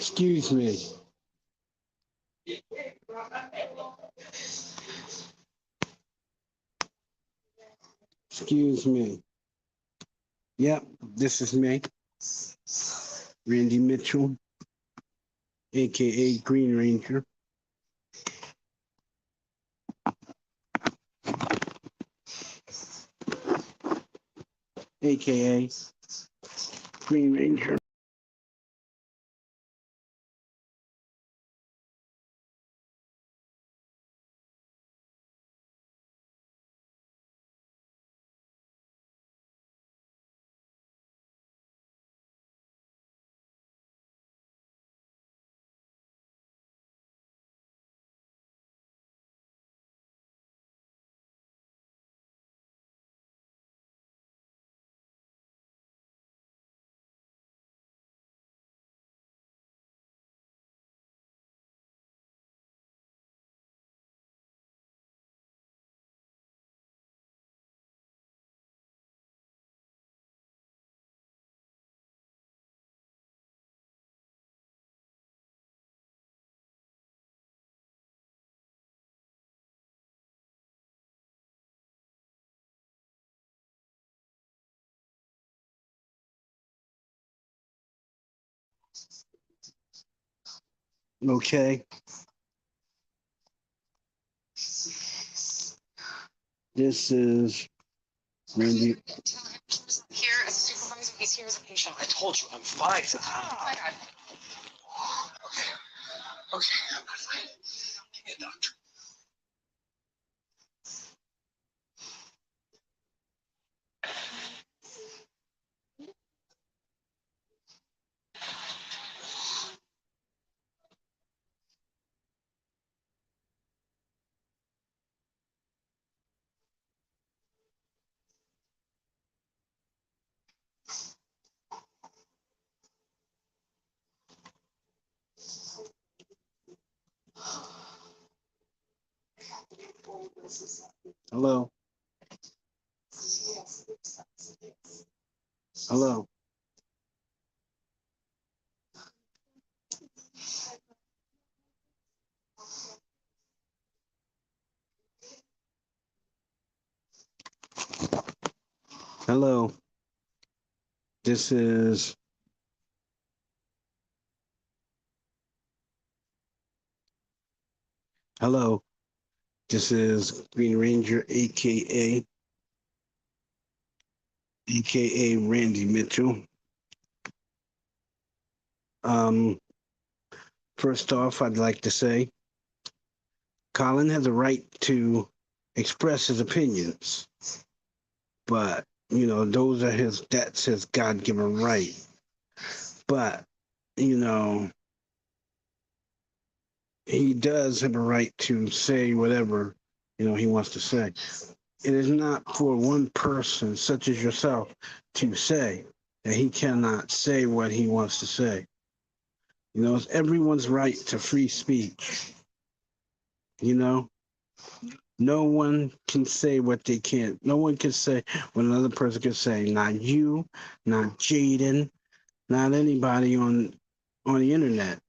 Excuse me. Excuse me. Yep, this is me, Randy Mitchell, aka Green Ranger, aka Green Ranger. Okay, this is Randy. Here as a supervisor, he's here as a patient. I told you I'm fine. My God. Okay. Okay, I'm not fine. Give me a doctor. Hello. Hello. Hello. This is Hello. This is Green Ranger, aka Randy Mitchell. Um, First off, I'd like to say Colin has a right to express his opinions, but those are that's his God-given right. But you know, he does have a right to say whatever he wants to say. It is not for one person, such as yourself, to say that he cannot say what he wants to say. It's everyone's right to free speech. You know, no one can say what they can't. No one can say what another person can say. Not you, not Jaden, not anybody on the internet.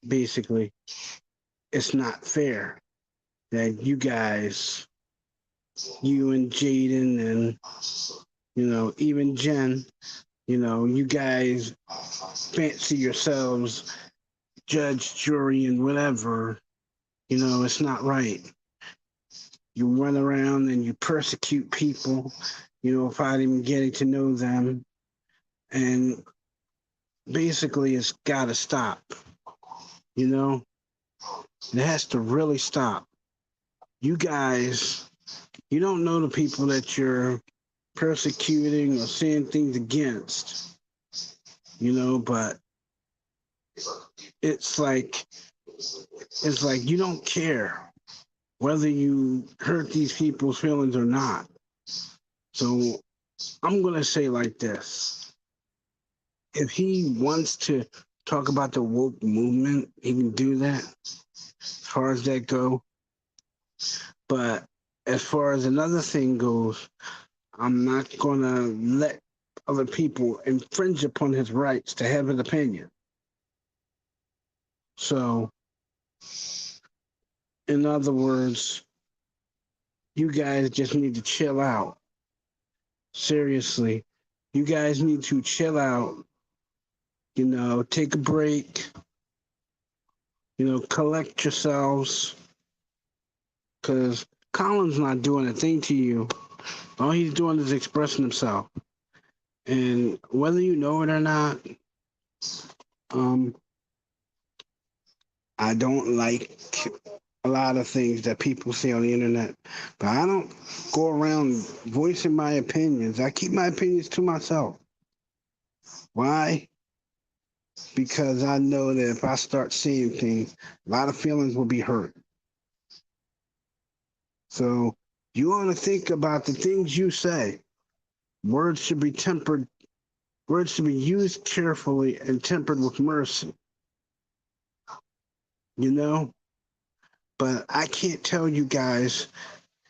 Basically, it's not fair that you and Jaden and even Jen, you guys fancy yourselves judge, jury, and whatever. It's not right. You run around and you persecute people, without even getting to know them. And basically, it's got to stop. It has to really stop. You guys, you don't know the people that you're persecuting or saying things against, but it's like you don't care whether you hurt these people's feelings or not. So I'm going to say like this. If he wants to talk about the woke movement, he can do that as far as that go. But as far as another thing goes, I'm not going to let other people infringe upon his rights to have an opinion. So, in other words, you guys just need to chill out. Seriously. You guys need to chill out, take a break, collect yourselves, because Colin's not doing a thing to you. All he's doing is expressing himself. And whether you know it or not, um, I don't like a lot of things that people say on the internet, but I don't go around voicing my opinions. I keep my opinions to myself. Why? Because I know that if I start saying things, a lot of feelings will be hurt. So you want to think about the things you say. Words should be tempered. Words should be used carefully and tempered with mercy. You know, but I can't tell you guys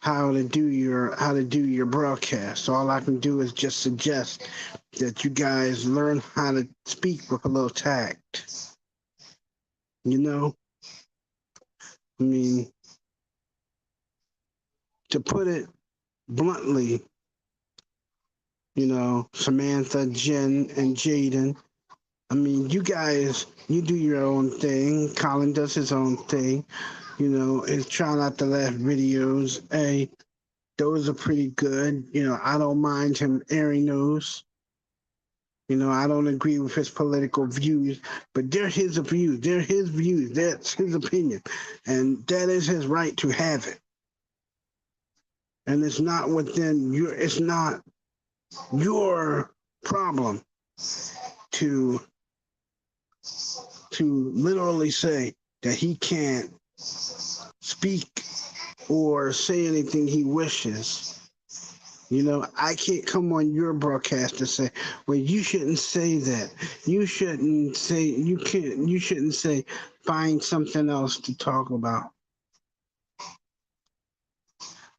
how to do your broadcast. So all I can do is just suggest that you guys learn how to speak with a little tact. You know, I mean, to put it bluntly, Samantha, Jen, and Jaden. I mean, you guys, you do your own thing. Colin does his own thing. Is try not to laugh videos. Hey, those are pretty good. I don't mind him airing those. I don't agree with his political views, but they're his views. They're his views. That's his opinion. And that is his right to have it. And it's not your problem to literally say that he can't speak or say anything he wishes. I can't come on your broadcast and say, well, you shouldn't say that. You shouldn't say find something else to talk about.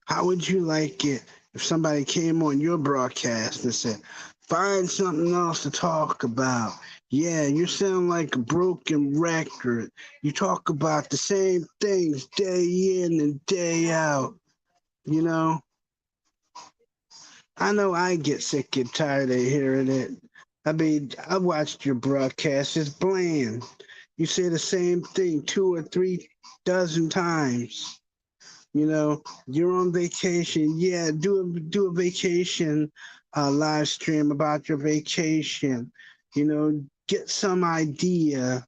How would you like it if somebody came on your broadcast and said, find something else to talk about? Yeah, you sound like a broken record. You talk about the same things day in and day out. You know, I know I get sick and tired of hearing it. I mean, I watched your broadcast. It's bland. You say the same thing 2 or 3 dozen times. You're on vacation. Yeah, do a vacation live stream about your vacation. Get some idea.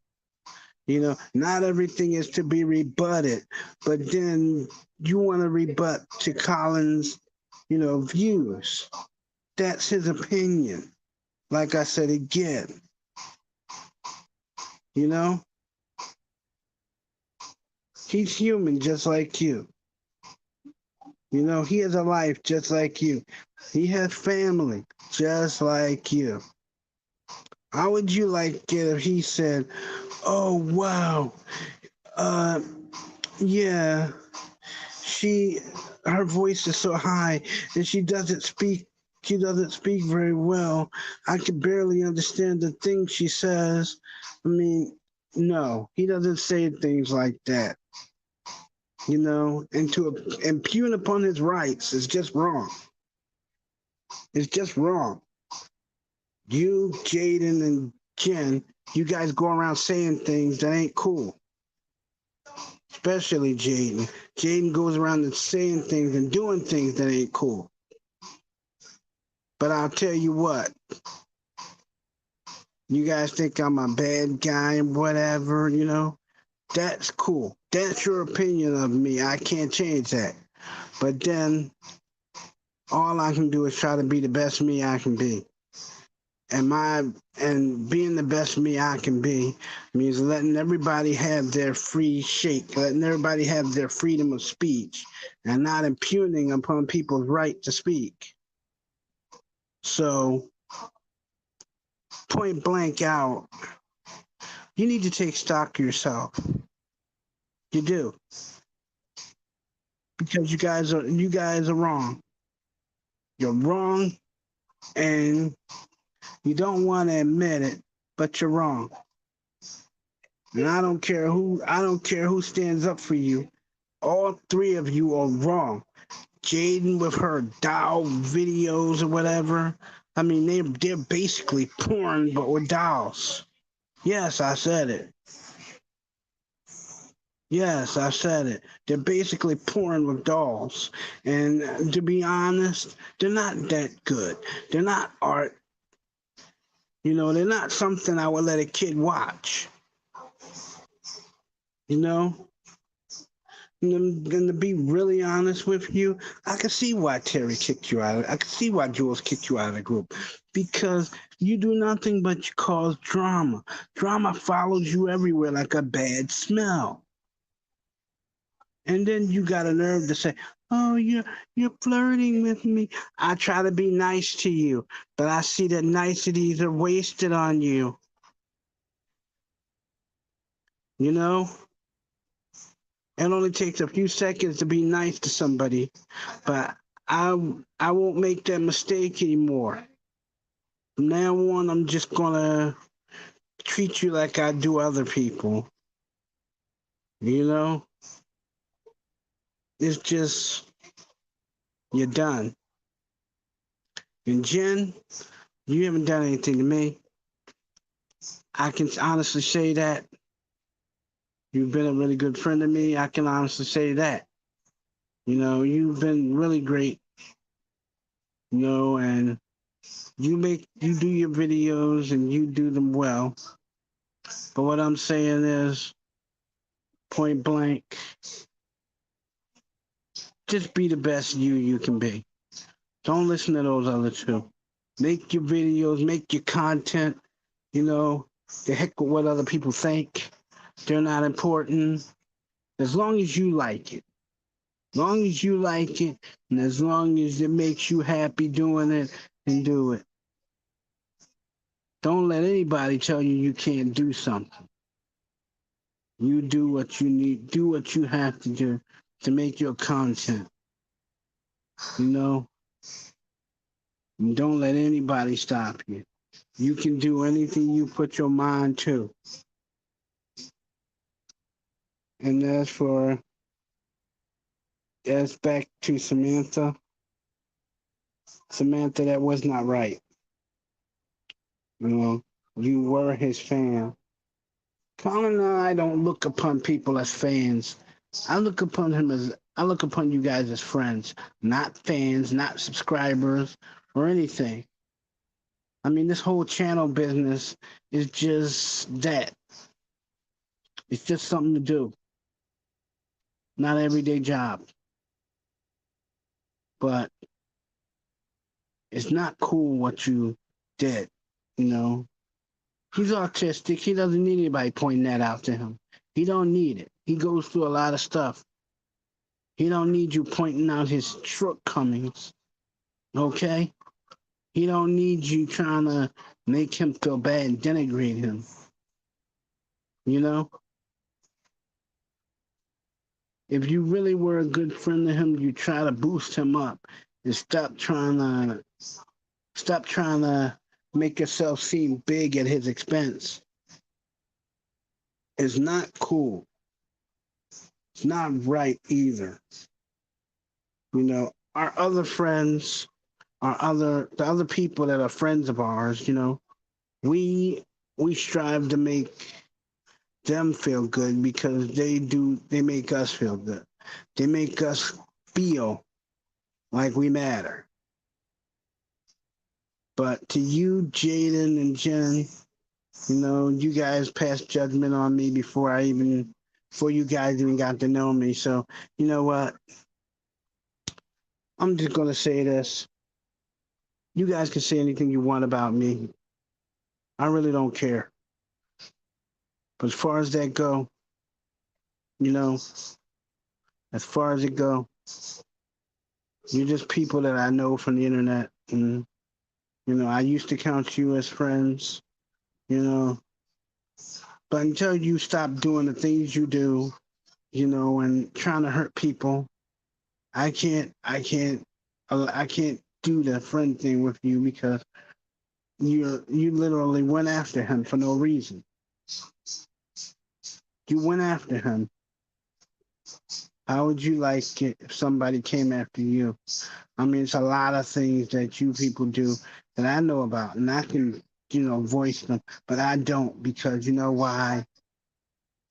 Not everything is to be rebutted, but then you want to rebut to Collins, views. That's his opinion. Like I said again, you know, he's human just like you. He has a life just like you. He has family just like you. How would you like it if he said, "Oh wow, uh, yeah, she, her voice is so high, and she doesn't speak. She doesn't speak very well. I can barely understand the things she says." I mean, no, he doesn't say things like that. And to impugn upon his rights is just wrong. It's just wrong. You, Jaden, and Jen, you guys go around saying things that ain't cool. Especially Jaden. Jaden goes around and saying things and doing things that ain't cool. But I'll tell you what, you guys think I'm a bad guy and whatever, that's cool. That's your opinion of me. I can't change that. But then all I can do is try to be the best me I can be. And being the best me I can be means letting everybody have their free shake, letting everybody have their freedom of speech, and not impugning upon people's right to speak. So, point blank out, you need to take stock of yourself. You do, because you guys are wrong. You're wrong, and you don't want to admit it, but you're wrong. And I don't care who stands up for you. All three of you are wrong. Jaden with her doll videos or whatever. I mean, they're basically porn, but with dolls. Yes, I said it. Yes, I said it. They're basically porn with dolls. And to be honest, they're not that good. They're not art. They're not something I would let a kid watch. You know? And to be really honest with you, I can see why Terry kicked you out. I can see why Jules kicked you out of the group because you do nothing but you cause drama. Drama follows you everywhere like a bad smell. And then you got a nerve to say, "Oh, you're flirting with me." I try to be nice to you, but I see that niceties are wasted on you. You know, it only takes a few seconds to be nice to somebody, but I I won't make that mistake anymore. From now on, I'm just gonna treat you like I do other people. You know, it's just you're done. And Jen, you haven't done anything to me. I can honestly say that you've been a really good friend to me. I can honestly say that. You've been really great. And you do your videos and you do them well. But what I'm saying is, point blank, just be the best you can be. Don't listen to those other two. Make your videos, make your content. The heck with what other people think. They're not important. As long as you like it. As long as you like it, and as long as it makes you happy doing it, then do it. Don't let anybody tell you you can't do something. You do what you need, do what you have to do to make your content. You know, and don't let anybody stop you. You can do anything you put your mind to. And as back to Samantha. Samantha, that was not right. You were his fan. Colin and I don't look upon people as fans. I look upon you guys as friends, not fans, not subscribers, or anything. I mean, this whole channel business is just that. It's just something to do, not an everyday job. But it's not cool what you did. You know, he's autistic. He doesn't need anybody pointing that out to him. He don't need it. He goes through a lot of stuff. He don't need you pointing out his shortcomings. Okay? He don't need you trying to make him feel bad and denigrate him. You know? If you really were a good friend to him, you try to boost him up and stop trying to make yourself seem big at his expense. It's not cool. It's not right either. Our other friends, the other people that are friends of ours, we we strive to make them feel good because they make us feel good. They make us feel like we matter. But to you, Jaden and Jen, you guys passed judgment on me before you guys even got to know me. So you know what? I'm just gonna say this. You guys can say anything you want about me. I really don't care. But as far as that go, you know, as far as it go, you're just people that I know from the internet, and I used to count you as friends, you know, but until you stop doing the things you do, and trying to hurt people, I can't do the friend thing with you because you literally went after him for no reason. You went after him. How would you like it if somebody came after you? I mean, it's a lot of things that you people do that I know about, and I can, voice them, but I don't because you know why?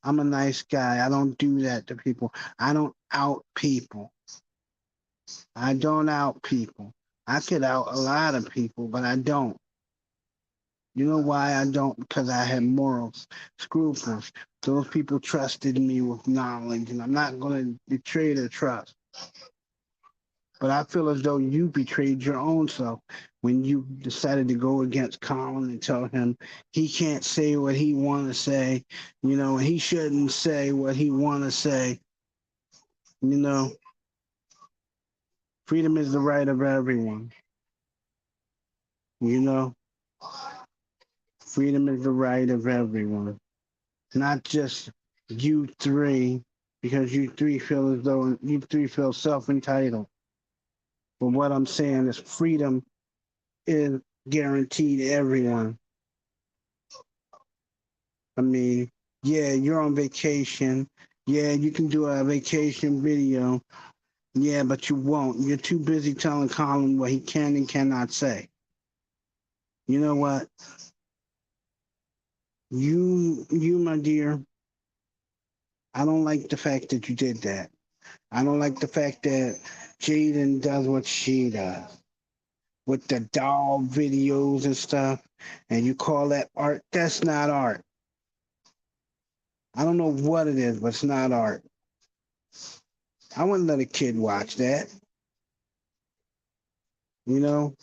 I'm a nice guy. I don't do that to people. I don't out people. I don't out people. I could out a lot of people, but I don't. You know why I don't? Because I have morals, scruples. Those people trusted me with knowledge, and I'm not going to betray their trust. But I feel as though you betrayed your own self when you decided to go against Colin and tell him he can't say what he want to say, and he shouldn't say what he want to say. You know, freedom is the right of everyone. You know, freedom is the right of everyone, not just you three, because you three feel as though you three feel self entitled. But what I'm saying is freedom is guaranteed to everyone. I mean, yeah, you're on vacation. Yeah, you can do a vacation video. Yeah, but you won't. You're too busy telling Colin what he can and cannot say. You know what? My dear, I don't like the fact that you did that. I don't like the fact that Jaden does what she does with the doll videos and stuff, and you call that art. That's not art. I don't know what it is, but it's not art. I wouldn't let a kid watch that. You know,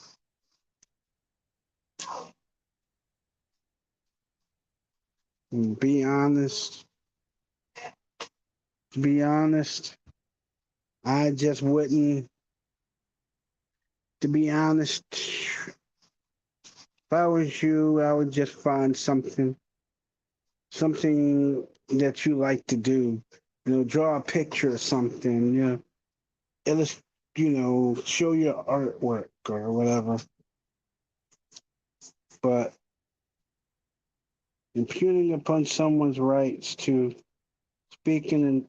be honest. To be honest, I just wouldn't. To be honest, if I was you, I would just find something that you like to do. Draw a picture or something. Illustrate. Show your artwork or whatever. But impugning upon someone's rights to speak and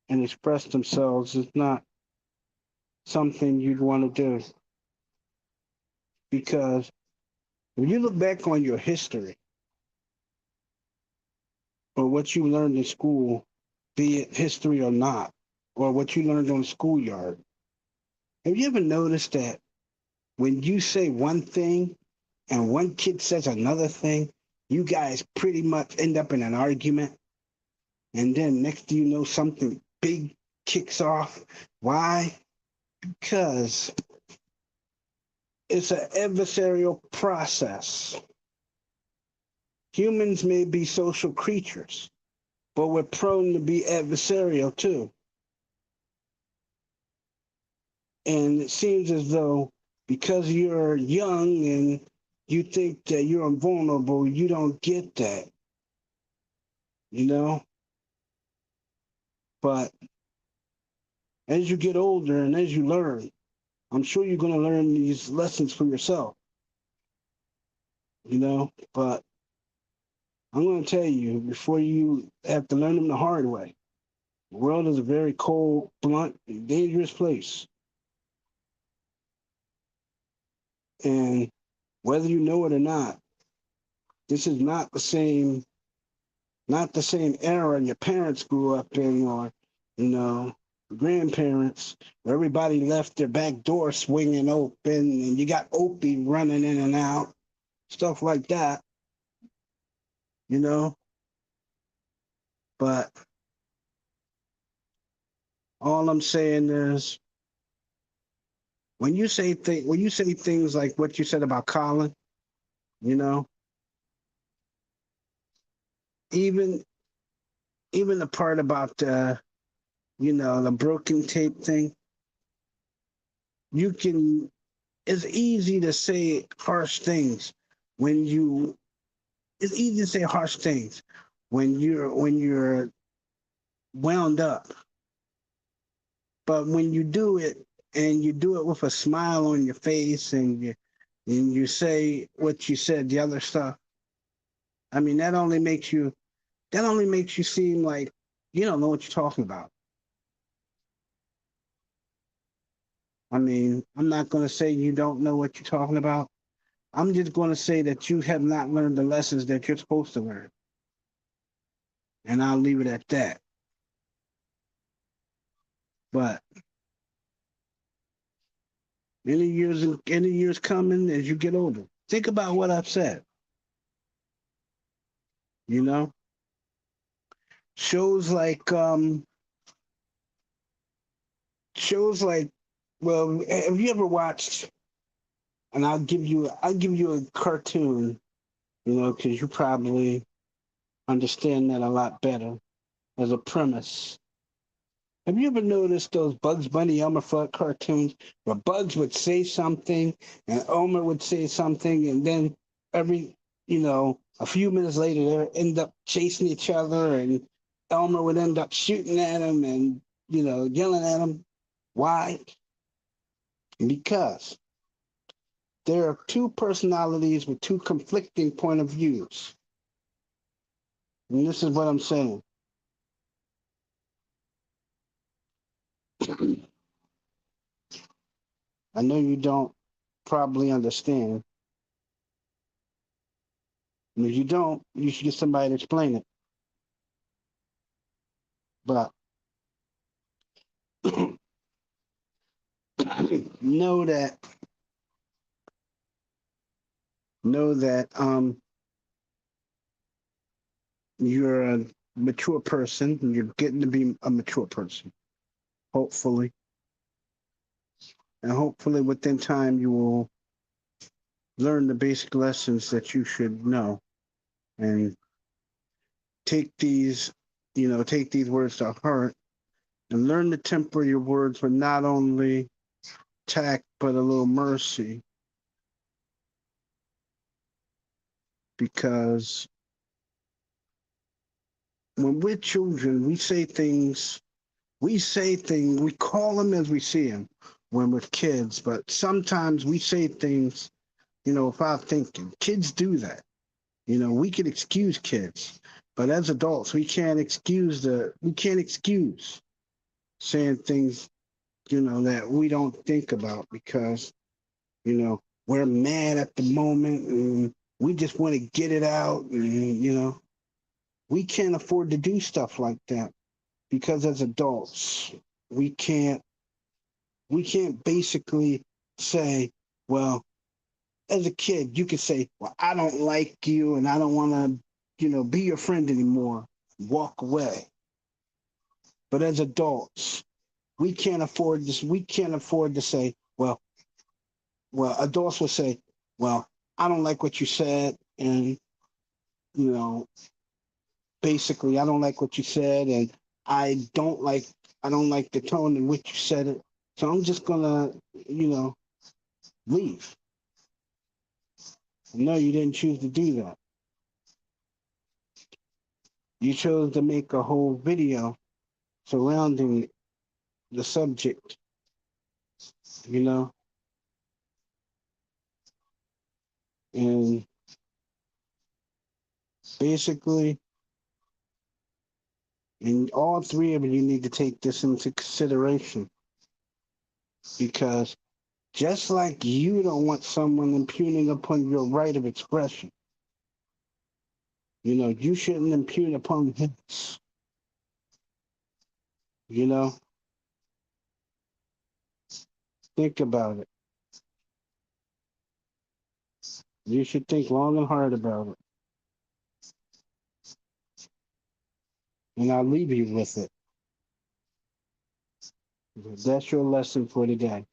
express themselves is not something you'd want to do because when you look back on your history or what you learned in school, be it history or not, or what you learned on the schoolyard, have you ever noticed that when you say one thing and one kid says another thing, you guys pretty much end up in an argument? And then next thing you know, something big kicks off. Why? Because it's an adversarial process. Humans may be social creatures, but we're prone to be adversarial too. And it seems as though because you're young and you think that you're invulnerable, you don't get that, you know? But as you get older and as you learn, I'm sure you're going to learn these lessons for yourself, But I'm going to tell you before you have to learn them the hard way. The world is a very cold, blunt, and dangerous place. And whether you know it or not, this is not the same era your parents grew up in, or grandparents, where everybody left their back door swinging open, and you got Opie running in and out, stuff like that, you know. But all I'm saying is, when you say things like what you said about Colin, you know, even even the part about the broken tape thing, you can. It's easy to say harsh things when you. It's easy to say harsh things when you're wound up, but when you do it and you do it with a smile on your face and you say what you said, the other stuff. I mean, that only makes you That only makes you seem like you don't know what you're talking about. I mean, I'm not going to say you don't know what you're talking about. I'm just going to say that you have not learned the lessons that you're supposed to learn. And I'll leave it at that. But any years coming as you get older. Think about what I've said. You know, shows like shows like well, have you ever watched? And I'll give you a cartoon. You know, because you probably understand that a lot better as a premise. Have you ever noticed those Bugs Bunny Elmer Fudd cartoons where Bugs would say something and Elmer would say something, and then every, a few minutes later they end up chasing each other, and Elmer would end up shooting at him and, yelling at him. Why? Because there are two personalities with two conflicting point of views. And this is what I'm saying. I know you don't probably understand. And if you don't, you should get somebody to explain it. But know that you're a mature person. You're getting to be a mature person, hopefully, and hopefully within time you will learn the basic lessons that you should know and take these, take these words to heart and learn to temper your words with not only tact but a little mercy, because when we're children, we call them as we see them when we're kids, but sometimes we say things, without thinking. Kids do that. We can excuse kids, but as adults, we can't excuse saying things, that we don't think about because, we're mad at the moment and we just want to get it out. And, we can't afford to do stuff like that because as adults, we can't we can't basically say, well, as a kid, you could say, well, I don't like you and I don't want to, be your friend anymore. Walk away. But as adults, we can't afford this. We can't afford to say, adults will say, well, I don't like what you said. And, you know, basically, I don't like what you said. And I don't like, I don't like the tone in which you said it. So I'm just going to, leave. No, you didn't choose to do that. You chose to make a whole video surrounding the subject, you know, and basically, and all three of you need to take this into consideration because just like you don't want someone impugning upon your right of expression, you shouldn't impugn upon his, you know, think about it. You should think long and hard about it. And I'll leave you with it. That's your lesson for today.